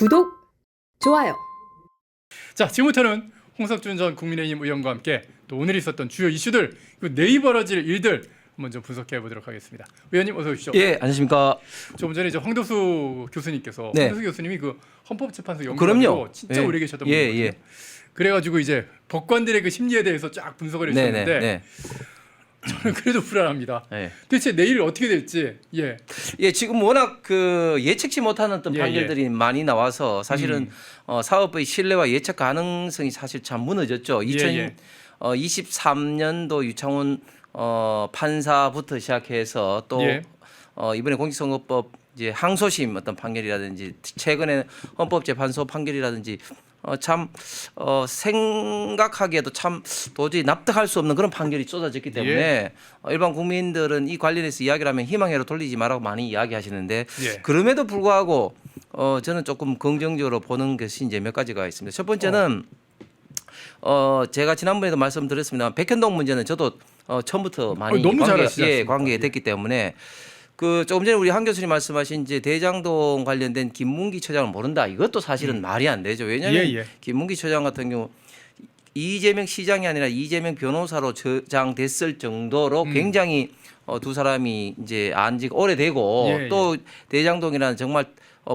구독, 좋아요. 자, 지금부터는 홍석준 전 국민의힘 의원과 함께 또 오늘 있었던 주요 이슈들, 그리고 내일 벌어질 일들 먼저 분석해 보도록 하겠습니다. 의원님 어서 오십시오. 예, 안녕하십니까. 조금 전에 이제 황도수 교수님께서 네. 황도수 교수님이 그 헌법재판소 그럼요. 연구원으로 진짜 예. 오래 계셨던 예, 분이거든요. 예. 그래가지고 이제 법관들의 그 심리에 대해서 쫙 분석을 해주셨는데 네. 저는 그래도 불안합니다. 네. 도대체 내일 어떻게 될지. 예. 예, 지금 워낙 그 예측치 못하는 어떤 예, 판결들이 많이 나와서 사실은 사업의 신뢰와 예측 가능성이 사실 참 무너졌죠. 예. 2023년도 유창훈 판사부터 시작해서 또 예. 이번에 공직선거법 이제 항소심 어떤 판결이라든지 최근에 헌법재판소 판결이라든지 생각하기에도 참 도저히 납득할 수 없는 그런 판결이 쏟아졌기 때문에 일반 국민들은 이 관련해서 이야기를 하면 희망회로 돌리지 말라고 많이 이야기하시는데 예. 그럼에도 불구하고 저는 조금 긍정적으로 보는 것이 이제 몇 가지가 있습니다. 첫 번째는 제가 지난번에도 말씀드렸습니다. 백현동 문제는 저도 처음부터 많이 너무 잘 아시지 않습니까? 관계됐기 때문에 그 조금 전에 우리 한 교수님 말씀하신 이제 대장동 관련된 김문기 처장을 모른다. 이것도 사실은 말이 안 되죠. 왜냐하면 예. 김문기 처장 같은 경우 이재명 시장이 아니라 이재명 변호사로 처장됐을 정도로 굉장히 두 사람이 이제 안지가 오래되고 예. 또 대장동이라는 정말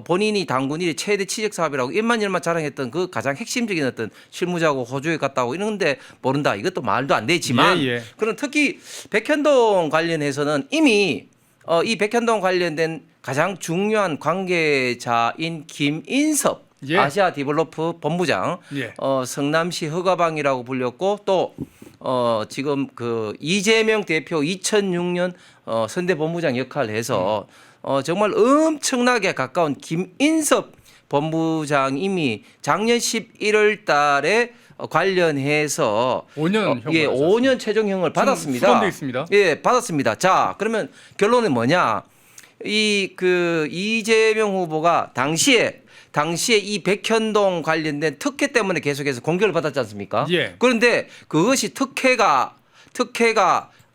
본인이 당군 일의 최대 취직 사업이라고 일만 자랑했던 그 가장 핵심적인 어떤 실무자고 호주에 갔다고 이러는데 모른다. 이것도 말도 안 되지만 예. 그런 특히 백현동 관련해서는 이미 이 백현동 관련된 가장 중요한 관계자인 김인섭 예. 아시아 디벨로프 본부장 예. 성남시 허가방이라고 불렸고 또 지금 그 이재명 대표 2006년 선대본부장 역할을 해서 정말 엄청나게 가까운 김인섭 본부장 이미 작년 11월 달에 관련해서 5년 형 5년 최종형을 받았습니다. 수감돼 있습니다. 예, 받았습니다. 자, 그러면 결론은 뭐냐? 이재명 후보가 당시에 이 백현동 관련된 특혜 때문에 계속해서 공격을 받았지 않습니까? 예. 그런데 그것이 특혜가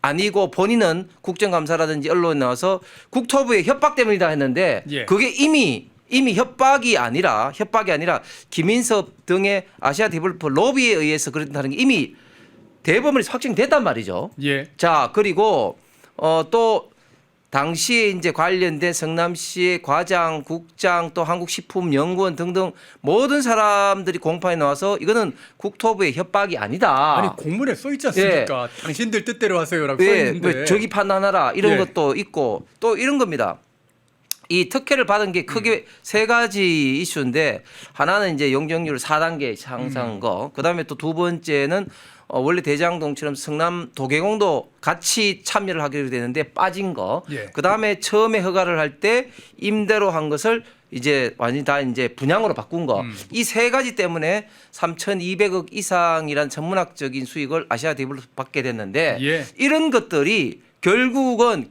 아니고 본인은 국정감사라든지 언론에 나와서 국토부의 협박 때문이다 했는데 예. 그게 이미 협박이 아니라 김인섭 등의 아시아 디벨로퍼 로비에 의해서 그렇다는 게 이미 대법원에서 확정됐단 말이죠. 예. 자, 그리고 또 당시에 이제 관련된 성남시의 과장, 국장, 또 한국식품연구원 등등 모든 사람들이 공판에 나와서 이거는 국토부의 협박이 아니다. 아니 공문에 써 있지 않습니까? 당신들 뜻대로 하세요라고 써 예, 있는데. 저기 판단하라 이런 예. 것도 있고 또 이런 겁니다. 이 특혜를 받은 게 크게 세 가지 이슈인데 하나는 이제 용적률 4단계 향상한 거. 그다음에 또 두 번째는 원래 대장동처럼 성남 도계공도 같이 참여를 하기로 되는데 빠진 거. 예. 그다음에 처음에 허가를 할 때 임대로 한 것을 이제 완전히 다 이제 분양으로 바꾼 거. 이 세 가지 때문에 3,200억 이상이란 전문학적인 수익을 아시아 디벨로퍼 받게 됐는데 예. 이런 것들이 결국은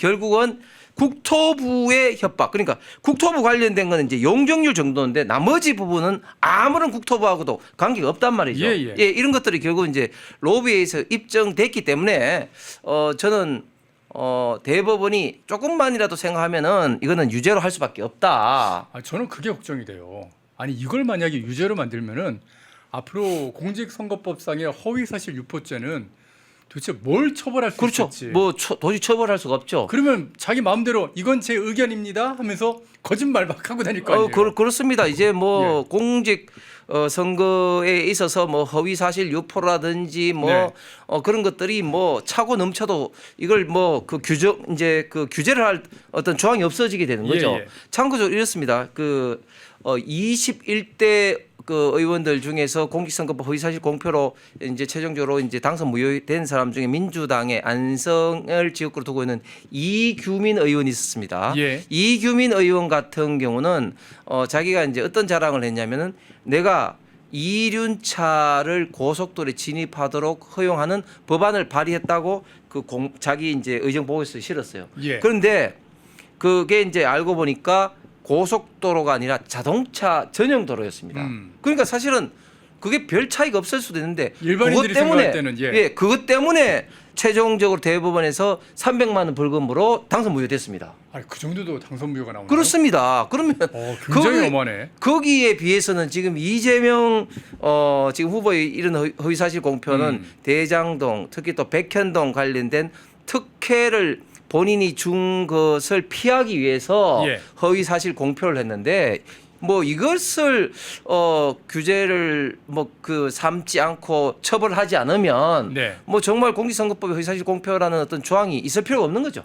국토부의 협박. 그러니까 국토부 관련된 거는 이제 용적률 정도인데 나머지 부분은 아무런 국토부하고도 관계가 없단 말이죠. 예. 이런 것들이 결국 이제 로비에서 입증됐기 때문에 저는 대법원이 조금만이라도 생각하면은 이거는 유죄로 할 수밖에 없다. 저는 그게 걱정이 돼요. 아니 이걸 만약에 유죄로 만들면은 앞으로 공직선거법상의 허위사실 유포죄는 도대체 뭘 처벌할 수 그렇죠. 있을지. 뭐 도저히 처벌할 수가 없죠. 그러면 자기 마음대로 이건 제 의견입니다 하면서 거짓말 막 하고 다닐 거 아니에요. 그렇습니다. 이제 뭐 공직 선거에 있어서 뭐 허위 사실 유포라든지 뭐 그런 것들이 뭐 차고 넘쳐도 이걸 뭐 그 규제를 할 어떤 조항이 없어지게 되는 거죠. 예. 참고적으로 이렇습니다. 21대 그 의원들 중에서 공직선거법 허위사실 공표로 이제 최종적으로 이제 당선 무효된 사람 중에 민주당의 안성을 지역구로 두고 있는 이규민 의원이 있었습니다. 예. 이규민 의원 같은 경우는 자기가 이제 어떤 자랑을 했냐면은 내가 이륜차를 고속도로에 진입하도록 허용하는 법안을 발의했다고 자기 이제 의정 보고서에 실었어요. 예. 그런데 그게 이제 알고 보니까 고속도로가 아니라 자동차 전용 도로였습니다. 그러니까 사실은 그게 별 차이가 없을 수도 있는데 일반인들이 생각할 때는 그것 때문에 최종적으로 대법원에서 300만 원 벌금으로 당선 무효됐습니다. 아니, 그 정도도 당선 무효가 나오나요? 그렇습니다. 그러면 굉장히 엄하네. 거기에 비해서는 지금 이재명 지금 후보의 이런 허위사실 공표는 대장동 특히 또 백현동 관련된 특혜를 본인이 준 것을 피하기 위해서 예. 허위사실 공표를 했는데 뭐 이것을 규제를 뭐 그 삼지 않고 처벌하지 않으면 네. 뭐 정말 공직선거법에 허위사실 공표라는 어떤 조항이 있을 필요가 없는 거죠.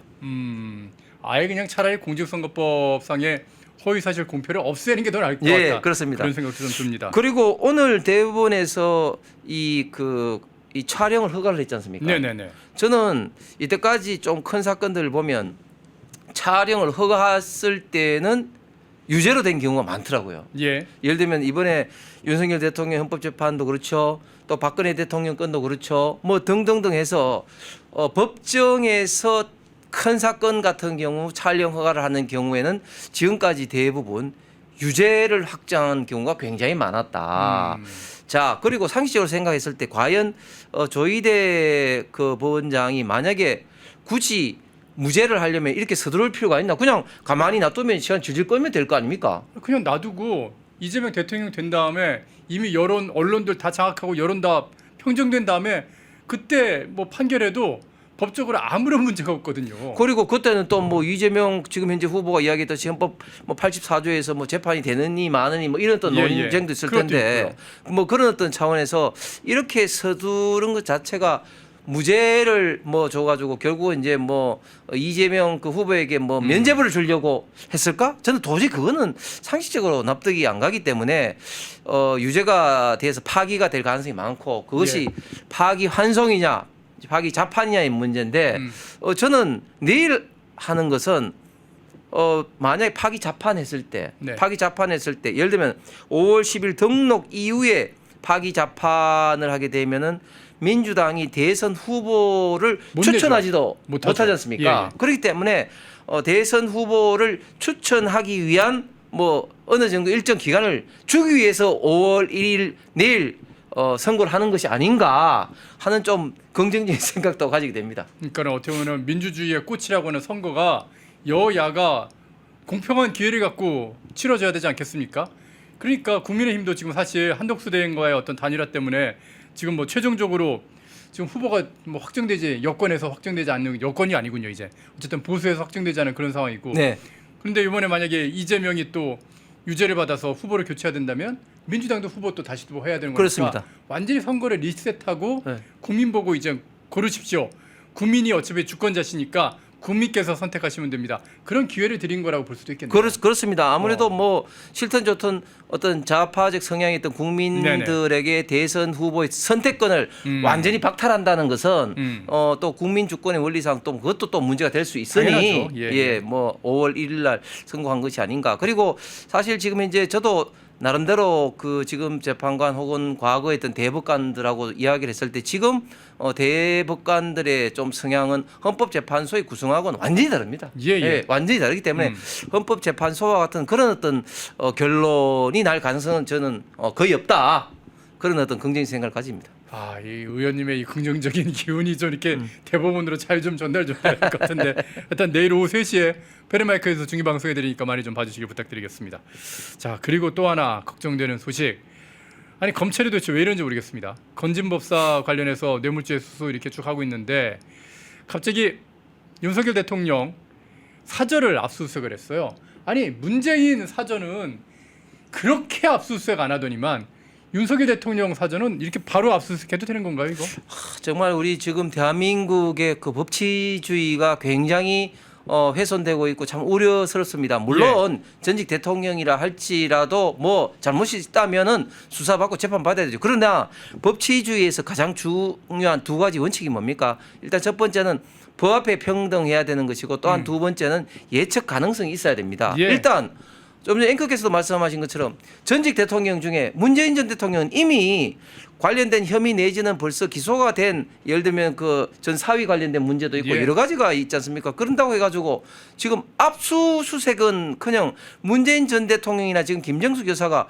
아예 그냥 차라리 공직선거법상의 허위사실 공표를 없애는 게 더 나을 것 예, 같다. 그렇습니다. 그런 생각도 좀 듭니다. 그리고 오늘 대법원에서 이 촬영을 허가를 했지 않습니까? 네네네. 저는 이때까지 좀 큰 사건들을 보면 촬영을 허가했을 때는 유죄로 된 경우가 많더라고요. 예. 예를 들면 이번에 윤석열 대통령 헌법재판도 그렇죠. 또 박근혜 대통령 건도 그렇죠. 뭐 등등등 해서 법정에서 큰 사건 같은 경우 촬영 허가를 하는 경우에는 지금까지 대부분 유죄를 확정한 경우가 굉장히 많았다. 자, 그리고 상식적으로 생각했을 때 과연 조희대 그 법원장이 만약에 굳이 무죄를 하려면 이렇게 서두를 필요가 있나? 그냥 가만히 놔두면 시간 질질 끌면 될 거 아닙니까? 그냥 놔두고 이재명 대통령 된 다음에 이미 여론 언론들 다 장악하고 여론 다 평정된 다음에 그때 뭐 판결해도 법적으로 아무런 문제가 없거든요. 그리고 그때는 또 뭐 이재명 지금 현재 후보가 이야기했듯이 헌법 뭐 84조에서 뭐 재판이 되느니 마느니 뭐 이런 어떤 논쟁도 있을 텐데 뭐 그런 어떤 차원에서 이렇게 서두른 것 자체가 무죄를 뭐 줘가지고 결국은 이제 뭐 이재명 그 후보에게 뭐 면죄부를 주려고 했을까? 저는 도저히 그거는 상식적으로 납득이 안 가기 때문에 유죄가 돼서 파기가 될 가능성이 많고 그것이 파기 환송이냐 파기 자판이냐의 문제인데 저는 내일 하는 것은 만약에 파기 자판했을 때 파기 자판했을 때 예를 들면 5월 10일 등록 이후에 파기 자판을 하게 되면은 민주당이 대선 후보를 추천하지도 못하지 않습니까? 그렇기 때문에 대선 후보를 추천하기 위한 뭐 어느 정도 일정 기간을 주기 위해서 5월 1일 내일 선거를 하는 것이 아닌가 하는 좀 긍정적인 생각도 가지게 됩니다. 그러니까 어떻게 보면 민주주의의 꽃이라고 하는 선거가 여야가 공평한 기회를 갖고 치러져야 되지 않겠습니까? 그러니까 국민의힘도 지금 사실 한덕수 대행과의 어떤 단일화 때문에 지금 뭐 최종적으로 지금 후보가 뭐 확정되지 여권에서 확정되지 않는 여권이 아니군요 이제 어쨌든 보수에서 확정되지 않은 그런 상황이고. 네. 그런데 이번에 만약에 이재명이 또 유죄를 받아서 후보를 교체해야 된다면 민주당도 후보 또 다시 또 해야 되는 거니까 그렇습니다. 완전히 선거를 리셋하고 국민 보고 이제 고르십시오. 국민이 어차피 주권자시니까 국민께서 선택하시면 됩니다. 그런 기회를 드린 거라고 볼 수도 있겠네요. 그렇습니다. 아무래도 뭐 싫든 좋든 어떤 좌파적 성향이 있던 국민들에게 대선 후보의 선택권을 완전히 박탈한다는 것은 또 국민 주권의 원리상 또 그것도 또 문제가 될 수 있으니 뭐 5월 1일 날 선고한 것이 아닌가. 그리고 사실 지금 이제 저도 나름대로 그 지금 재판관 혹은 과거에 있던 대법관들하고 이야기를 했을 때 지금 대법관들의 좀 성향은 헌법재판소의 구성하고는 완전히 다릅니다. 완전히 다르기 때문에 헌법재판소와 같은 그런 어떤 결론이 날 가능성은 저는 거의 없다. 그런 어떤 긍정적인 생각을 가집니다. 이 의원님의 이 긍정적인 기운이 좀 이렇게 대법원으로 잘 좀 전달 좀 해야 될 것 같은데 일단 내일 오후 3시에 페르마이크에서 중계방송해 드리니까 많이 좀 봐주시길 부탁드리겠습니다. 자, 그리고 또 하나 걱정되는 소식. 아니 검찰이 도대체 왜 이런지 모르겠습니다. 건진법사 관련해서 뇌물죄 수수 이렇게 쭉 하고 있는데 갑자기 윤석열 대통령 사저를 압수수색을 했어요. 아니 문재인 사저는 그렇게 압수수색 안 하더니만 윤석열 대통령 사전은 이렇게 바로 압수수색해도 되는 건가요, 이거? 정말 우리 지금 대한민국의 그 법치주의가 굉장히 훼손되고 있고 참 우려스럽습니다. 물론 전직 대통령이라 할지라도 뭐 잘못이 있다면은 수사받고 재판 받아야 되죠. 그러나 법치주의에서 가장 중요한 두 가지 원칙이 뭡니까? 일단 첫 번째는 법 앞에 평등해야 되는 것이고 또한 두 번째는 예측 가능성이 있어야 됩니다. 일단 좀 전에 앵커께서도 말씀하신 것처럼 전직 대통령 중에 문재인 전 대통령은 이미 관련된 혐의 내지는 벌써 기소가 된 예를 들면 그 전 사위 관련된 문제도 있고 여러 가지가 있지 않습니까? 그런다고 해가지고 지금 압수수색은 그냥 문재인 전 대통령이나 지금 김정숙 여사가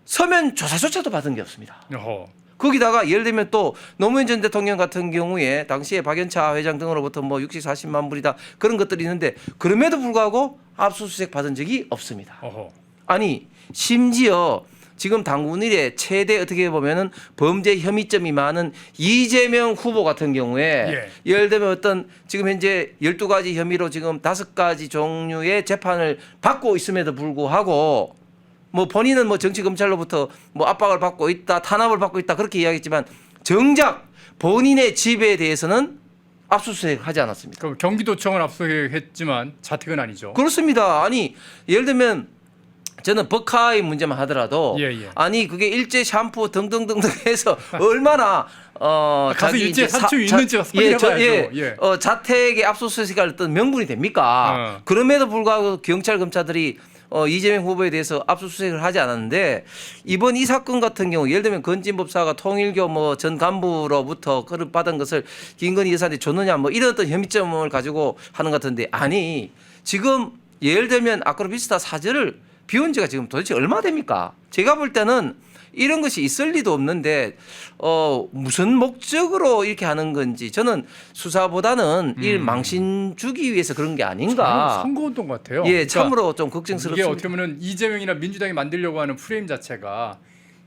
서면 조사조차도 받은 게 없습니다. 어허. 거기다가 예를 들면 또 노무현 전 대통령 같은 경우에 당시에 박연차 회장 등으로부터 뭐 60, 40만 불이다 그런 것들이 있는데 그럼에도 불구하고 압수수색 받은 적이 없습니다. 어허. 아니 심지어 지금 당군 일에 최대 어떻게 보면은 범죄 혐의점이 많은 이재명 후보 같은 경우에 예를 들면 어떤 지금 현재 12가지 혐의로 지금 5가지 종류의 재판을 받고 있음에도 불구하고 뭐 본인은 뭐 정치 검찰로부터 뭐 압박을 받고 있다, 탄압을 받고 있다 그렇게 이야기했지만 정작 본인의 집에 대해서는 압수수색을 하지 않았습니다. 그럼 경기도청은 압수했지만 자택은 아니죠. 그렇습니다. 아니 예를 들면 저는 버카의 문제만 하더라도 예. 아니 그게 일제 샴푸 등등등등 해서 얼마나 가서 일제 산출 있는지 확인해봐야죠. 자택에 압수수색할 어떤 명분이 됩니까? 그럼에도 불구하고 경찰 검사들이 이재명 후보에 대해서 압수수색을 하지 않았는데 이번 이 사건 같은 경우 예를 들면 건진법사가 통일교 뭐 전 간부로부터 그런 받은 것을 김건희 여사한테 줬느냐 뭐 이런 어떤 혐의점을 가지고 하는 것 같은데 아니 지금 예를 들면 아크로비스타 사저를 비운 지가 지금 도대체 얼마 됩니까? 제가 볼 때는 이런 것이 있을 리도 없는데 무슨 목적으로 이렇게 하는 건지 저는 수사보다는 이 망신 주기 위해서 그런 게 아닌가. 선거운동 같아요. 예, 참으로 그러니까 좀 걱정스럽습니다. 이게 어떻게 보면 이재명이나 민주당이 만들려고 하는 프레임 자체가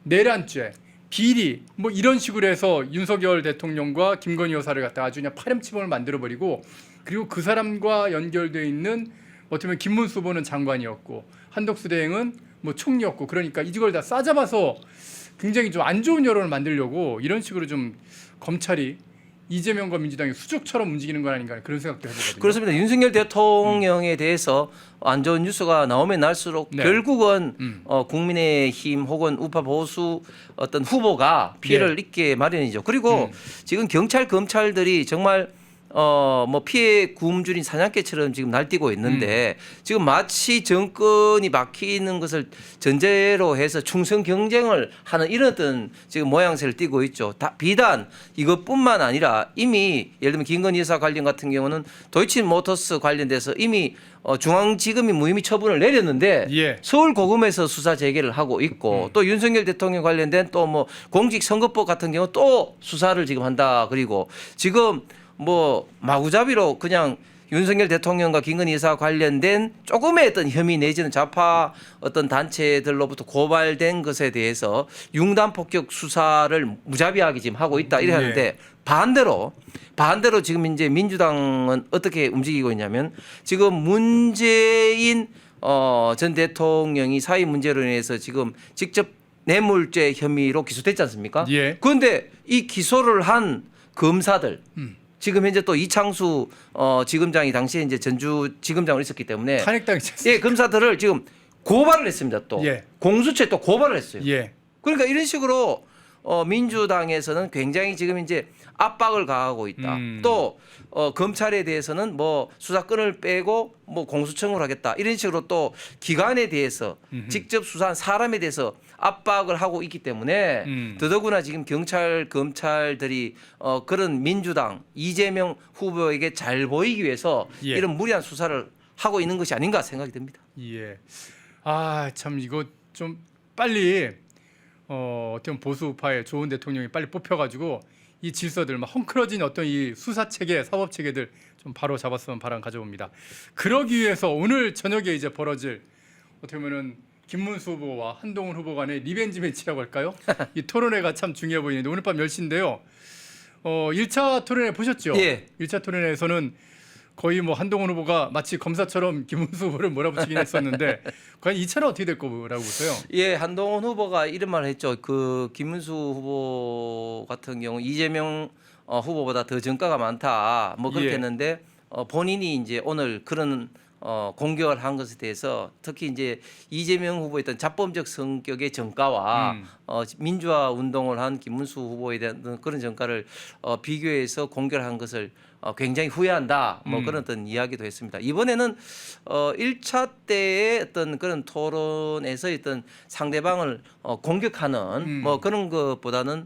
내란죄, 비리 뭐 이런 식으로 해서 윤석열 대통령과 김건희 여사를 갖다 아주 그냥 파렴치범을 만들어버리고 그리고 그 사람과 연결되어 있는 어떻게 보면 김문수 후보는 장관이었고 한덕수 대행은 뭐 총리였고 그러니까 이걸 다 싸잡아서 굉장히 좀 안 좋은 여론을 만들려고 이런 식으로 좀 검찰이 이재명과 민주당이 수족처럼 움직이는 건 아닌가 그런 생각도 해보거든요. 그렇습니다. 윤석열 대통령에 대해서 안 좋은 뉴스가 나오면 날수록 네. 결국은 국민의힘 혹은 우파 보수 어떤 후보가 피해를 입게 마련이죠. 그리고 지금 경찰 검찰들이 정말 뭐 피해 굶주린 사냥개처럼 지금 날뛰고 있는데 지금 마치 정권이 막히는 것을 전제로 해서 충성 경쟁을 하는 이런 어떤 지금 모양새를 띠고 있죠. 비단 이것뿐만 아니라 이미 예를 들면 김건희 여사 관련 같은 경우는 도이치모터스 관련돼서 이미 중앙지검이 무혐의 처분을 내렸는데 서울고검에서 수사 재개를 하고 있고 또 윤석열 대통령 관련된 또 뭐 공직선거법 같은 경우 또 수사를 지금 한다. 그리고 지금 뭐 마구잡이로 그냥 윤석열 대통령과 김건희 여사 관련된 조금의 어떤 혐의 내지는 좌파 어떤 단체들로부터 고발된 것에 대해서 융단 폭격 수사를 무자비하게 지금 하고 있다 이래 하는데 반대로 지금 이제 민주당은 어떻게 움직이고 있냐면 지금 문재인 전 대통령이 사회 문제로 인해서 지금 직접 뇌물죄 혐의로 기소됐지 않습니까? 그런데 이 기소를 한 검사들 지금 현재 또 이창수 지검장이 당시에 이제 전주 지검장으로 있었기 때문에 탄핵당했어요. 검사들을 지금 고발을 했습니다. 또 공수처에 또 고발을 했어요. 그러니까 이런 식으로 민주당에서는 굉장히 지금 이제 압박을 가하고 있다. 또 검찰에 대해서는 뭐 수사권을 빼고 뭐 공수처를 하겠다. 이런 식으로 또 기관에 대해서 직접 수사한 사람에 대해서 압박을 하고 있기 때문에 더더구나 지금 경찰 검찰들이 그런 민주당 이재명 후보에게 잘 보이기 위해서 이런 무리한 수사를 하고 있는 것이 아닌가 생각이 듭니다. 아, 참 이거 좀 빨리 어떻게 보면 보수파의 좋은 대통령이 빨리 뽑혀가지고 이 질서들 막 헝클어진 어떤 이 수사 체계, 사법 체계들 좀 바로 잡았으면 바람 가져봅니다. 그러기 위해서 오늘 저녁에 이제 벌어질 어떻게 보면은 김문수 후보와 한동훈 후보 간의 리벤지 매치라고 할까요? 이 토론회가 참 중요해 보이는데 오늘 밤 10시인데요. 1차 토론회 보셨죠? 1차 토론회에서는 거의 뭐 한동훈 후보가 마치 검사처럼 김문수 후보를 몰아붙이긴 했었는데 과연 2차는 어떻게 될 거라고 보세요? 한동훈 후보가 이런 말을 했죠. 그 김문수 후보 같은 경우 이재명 후보보다 더 전가가 많다. 뭐 그렇게 했는데 본인이 이제 오늘 그런 공격을 한 것에 대해서 특히 이제 이재명 후보의 어떤 자범적 성격의 전가와 민주화 운동을 한 김문수 후보에 대한 그런 전가를 비교해서 공격을 한 것을 굉장히 후회한다. 뭐 그런 어떤 이야기도 했습니다. 이번에는 1차 때의 어떤 그런 토론에서 어떤 상대방을 공격하는 뭐 그런 것보다는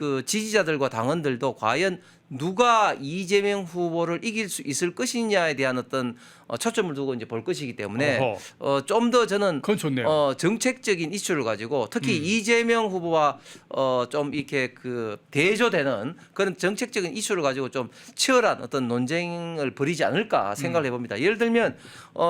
그 지지자들과 당원들도 과연 누가 이재명 후보를 이길 수 있을 것이냐에 대한 어떤 초점을 두고 이제 볼 것이기 때문에 좀 더 저는 그건 좋네요. 정책적인 이슈를 가지고 특히 이재명 후보와 좀 이렇게 그 대조되는 그런 정책적인 이슈를 가지고 좀 치열한 어떤 논쟁을 벌이지 않을까 생각을 해봅니다. 예를 들면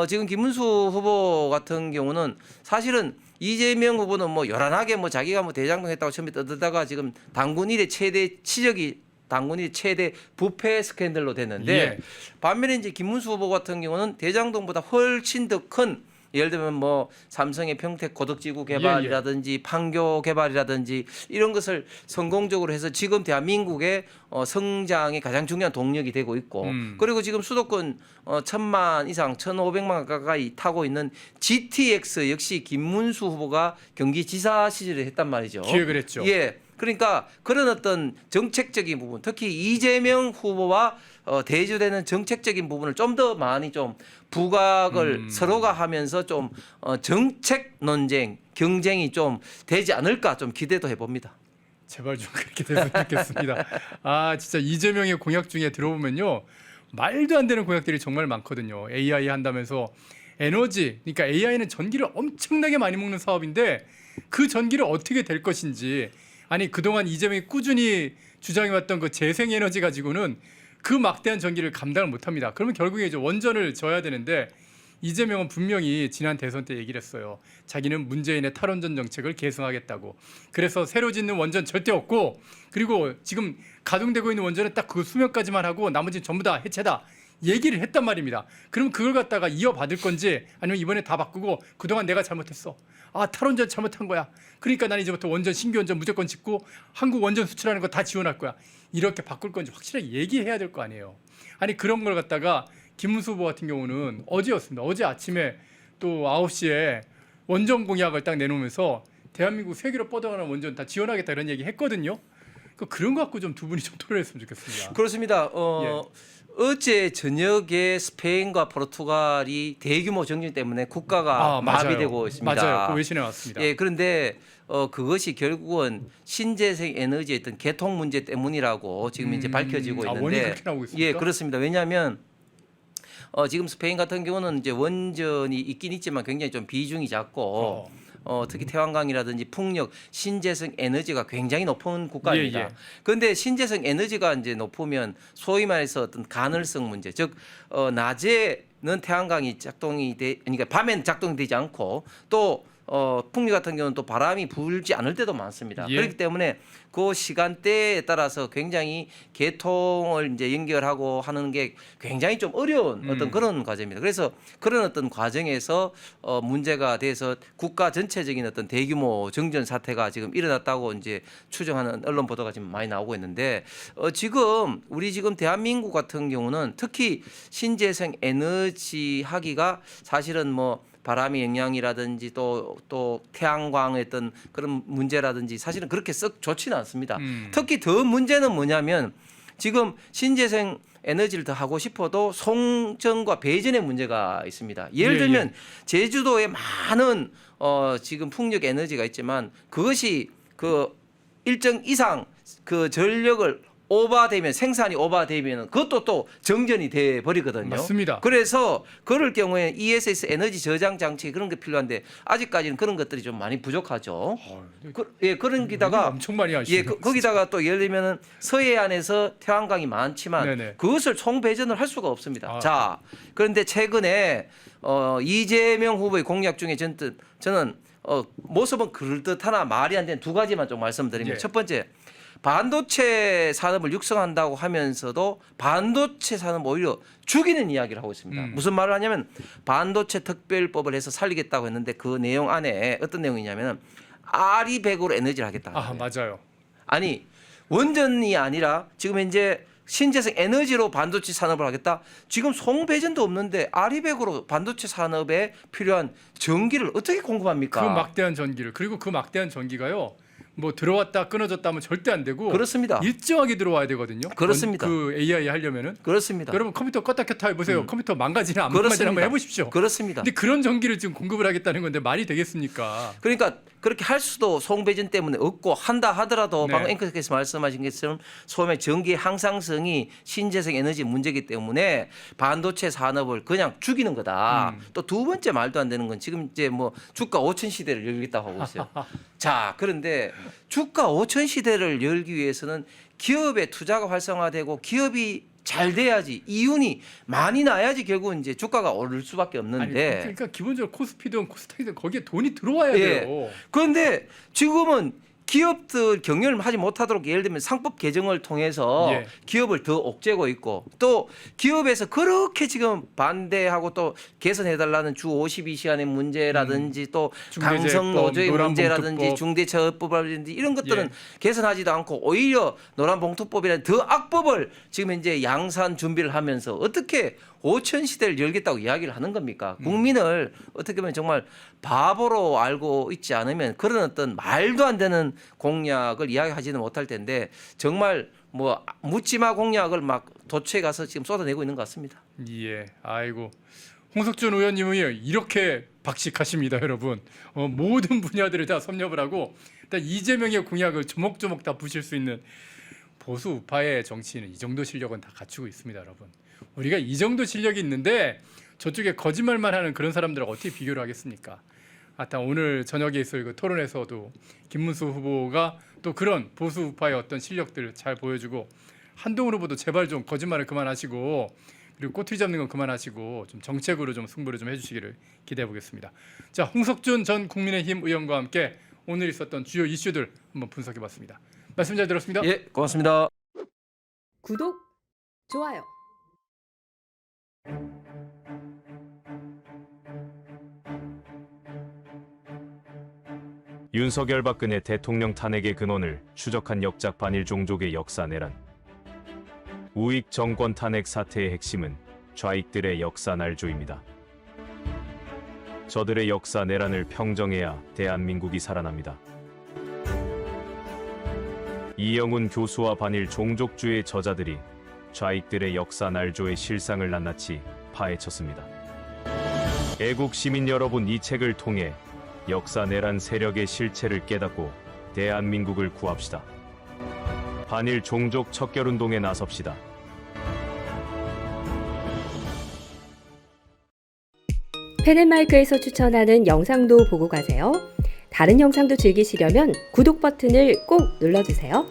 지금 김문수 후보 같은 경우는 사실은 이재명 후보는 뭐 요란하게 뭐 자기가 뭐 대장동 했다고 처음에 떠들다가 지금 당군 일의 최대 치적이 당군이 최대 부패 스캔들로 됐는데 예. 반면에 이제 김문수 후보 같은 경우는 대장동보다 훨씬 더 큰 예를 들면 뭐 삼성의 평택 고덕지구 개발이라든지 판교 개발이라든지 이런 것을 성공적으로 해서 지금 대한민국의 성장의 가장 중요한 동력이 되고 있고 그리고 지금 수도권 1,000만 이상 1,500만 가까이 타고 있는 GTX 역시 김문수 후보가 경기지사 시절에 했단 말이죠. 기획을 했죠. 예. 그러니까 그런 어떤 정책적인 부분, 특히 이재명 후보와 대조되는 정책적인 부분을 좀 더 많이 좀 부각을 서로가 하면서 좀 정책 논쟁, 경쟁이 좀 되지 않을까 좀 기대도 해봅니다. 제발 좀 그렇게 됐으면 좋겠습니다. 아 진짜 이재명의 공약 중에 들어보면요 말도 안 되는 공약들이 정말 많거든요. AI 한다면서 에너지, 그러니까 AI는 전기를 엄청나게 많이 먹는 사업인데 그 전기를 어떻게 될 것인지 아니 그동안 이재명이 꾸준히 주장해왔던 그 재생에너지 가지고는 그 막대한 전기를 감당을 못합니다. 그러면 결국에 이제 원전을 져야 되는데 이재명은 분명히 지난 대선 때 얘기를 했어요. 자기는 문재인의 탈원전 정책을 계승하겠다고. 그래서 새로 짓는 원전 절대 없고 그리고 지금 가동되고 있는 원전은 딱 그 수명까지만 하고 나머지는 전부 다 해체다. 얘기를 했단 말입니다. 그럼 그걸 갖다가 이어받을 건지 아니면 이번에 다 바꾸고 그동안 내가 잘못했어. 아 탈원전 잘못한 거야. 그러니까 난 이제부터 원전 신규 원전 무조건 짓고 한국 원전 수출하는 거 다 지원할 거야. 이렇게 바꿀 건지 확실하게 얘기해야 될 거 아니에요. 아니 그런 걸 갖다가 김문수 후보 같은 경우는 어제였습니다. 어제 아침에 또 9시에 원전 공약을 딱 내놓으면서 대한민국 세계로 뻗어가는 원전 다 지원하겠다 이런 얘기 했거든요. 그런 거 갖고 좀 두 분이 좀 토론했으면 좋겠습니다. 그렇습니다. 예. 어제 저녁에 스페인과 포르투갈이 대규모 정전 때문에 국가가 마비되고 있습니다. 맞아요. 그 외신에 왔습니다. 예, 그런데 그것이 결국은 신재생 에너지의 어떤 개통 문제 때문이라고 지금 이제 밝혀지고 있는데, 원인이 그렇게 나오고 있습니까? 예, 그렇습니다. 왜냐하면 지금 스페인 같은 경우는 이제 원전이 있긴 있지만 굉장히 좀 비중이 작고. 특히 태양광이라든지 풍력, 신재생 에너지가 굉장히 높은 국가입니다. 예. 그런데 신재생 에너지가 이제 높으면 소위 말해서 어떤 가능성 문제, 즉 낮에는 태양광이 그러니까 밤엔 작동이 되지 않고 또 풍력 같은 경우는 또 바람이 불지 않을 때도 많습니다. 예. 그렇기 때문에 그 시간대에 따라서 굉장히 개통을 이제 연결하고 하는 게 굉장히 좀 어려운 어떤 그런 과정입니다. 그래서 그런 어떤 과정에서 문제가 돼서 국가 전체적인 어떤 대규모 정전 사태가 지금 일어났다고 이제 추정하는 언론 보도가 지금 많이 나오고 있는데 지금 우리 지금 대한민국 같은 경우는 특히 신재생 에너지 하기가 사실은 뭐 바람의 영향이라든지 또 태양광의 어떤 그런 문제라든지 사실은 그렇게 썩 좋지는 않습니다. 특히 더 문제는 뭐냐면 지금 신재생 에너지를 더 하고 싶어도 송전과 배전의 문제가 있습니다. 예를 들면 제주도에 많은 지금 풍력 에너지가 있지만 그것이 그 일정 이상 그 전력을 오버되면 생산이 오버되면 그것도 또 정전이 돼 버리거든요. 맞습니다. 그래서 그럴 경우에 ESS 에너지 저장 장치 그런 게 필요한데 아직까지는 그런 것들이 좀 많이 부족하죠. 그런 기다가 엄청 많이 하시네요. 거기다가 또 예를 들면은 서해안에서 태양광이 많지만 네네. 그것을 총배전을 할 수가 없습니다. 자, 그런데 최근에 이재명 후보의 공약 중에 저는 모습은 그럴듯하나 말이 안 되는 두 가지만 좀 말씀드리면 예. 첫 번째. 반도체 산업을 육성한다고 하면서도 반도체 산업 오히려 죽이는 이야기를 하고 있습니다. 무슨 말을 하냐면 반도체 특별법을 해서 살리겠다고 했는데 그 내용 안에 어떤 내용이냐면 아리백으로 에너지를 하겠다. 맞아요. 아니 원전이 아니라 지금 현재 신재생 에너지로 반도체 산업을 하겠다. 지금 송배전도 없는데 아리백으로 반도체 산업에 필요한 전기를 어떻게 공급합니까? 그 막대한 전기를 그리고 그 막대한 전기가요. 뭐 들어왔다 끊어졌다 하면 절대 안 되고 그렇습니다. 일정하게 들어와야 되거든요. 그렇습니다. 그 AI 하려면은 그렇습니다. 여러분 컴퓨터 껐다 켰다 해보세요. 컴퓨터 망가지나 안 망가지나 한번 해보십시오. 그렇습니다. 근데 그런 전기를 지금 공급을 하겠다는 건데 말이 되겠습니까? 그러니까 그렇게 할 수도 송배전 때문에 없고 한다 하더라도 네. 방금 앵커께서 말씀하신 것처럼 소매 전기의 항상성이 신재생 에너지 문제이기 때문에 반도체 산업을 그냥 죽이는 거다. 또 두 번째 말도 안 되는 건 지금 이제 뭐 주가 5천 시대를 열겠다고 하고 있어요. 자, 그런데 주가 5천 시대를 열기 위해서는 기업의 투자가 활성화되고 기업이 잘 돼야지 이윤이 많이 나야지 결국은 이제 주가가 오를 수밖에 아니, 없는데 그러니까 기본적으로 코스피든 코스닥이든 거기에 돈이 들어와야 예. 돼요. 그런데 지금은 기업들 경영을 하지 못하도록 예를 들면 상법 개정을 통해서 예. 기업을 더 옥죄고 있고 또 기업에서 그렇게 지금 반대하고 또 개선해달라는 주 52시간의 문제라든지 또 중대재해법, 강성 노조의 문제라든지 노란봉투법. 중대처벌법이라든지 이런 것들은 예. 개선하지도 않고 오히려 노란봉투법이라는 더 악법을 지금 이제 양산 준비를 하면서 어떻게 5천 시대를 열겠다고 이야기를 하는 겁니까? 국민을 어떻게 보면 정말 바보로 알고 있지 않으면 그런 어떤 말도 안 되는 공약을 이야기하지는 못할 텐데 정말 뭐 묻지마 공약을 막 도처에 가서 지금 쏟아내고 있는 것 같습니다. 예, 아이고 홍석준 의원님이 이렇게 박식하십니다, 여러분. 모든 분야들을 다 섭렵을 하고 일단 이재명의 공약을 조목조목 다 부실 수 있는 보수 우파의 정치인은 이 정도 실력은 다 갖추고 있습니다, 여러분. 우리가 이 정도 실력이 있는데 저쪽에 거짓말만 하는 그런 사람들하고 어떻게 비교를 하겠습니까? 하여튼 오늘 저녁에 있을 그 토론에서도 김문수 후보가 또 그런 보수 우파의 어떤 실력들을 잘 보여주고 한동훈 후보도 제발 좀 거짓말을 그만하시고 그리고 꼬투리 잡는 건 그만하시고 좀 정책으로 좀 승부를 좀 해주시기를 기대해 보겠습니다. 자, 홍석준 전 국민의힘 의원과 함께 오늘 있었던 주요 이슈들 한번 분석해봤습니다. 말씀 잘 들었습니다. 예, 고맙습니다. 구독, 좋아요. 윤석열 박근혜 대통령 탄핵의 근원을 추적한 역작 반일 종족의 역사 내란. 우익 정권 탄핵 사태의 핵심은 좌익들의 역사 날조입니다. 저들의 역사 내란을 평정해야 대한민국이 살아납니다. 이영훈 교수와 반일 종족주의 저자들이 좌익들의 역사 날조의 실상을 낱낱이 파헤쳤습니다. 애국 시민 여러분, 이 책을 통해 역사 내란 세력의 실체를 깨닫고 대한민국을 구합시다. 반일 종족 척결운동에 나섭시다. 펜앤마이크에서 추천하는 영상도 보고 가세요. 다른 영상도 즐기시려면 구독 버튼을 꼭 눌러주세요.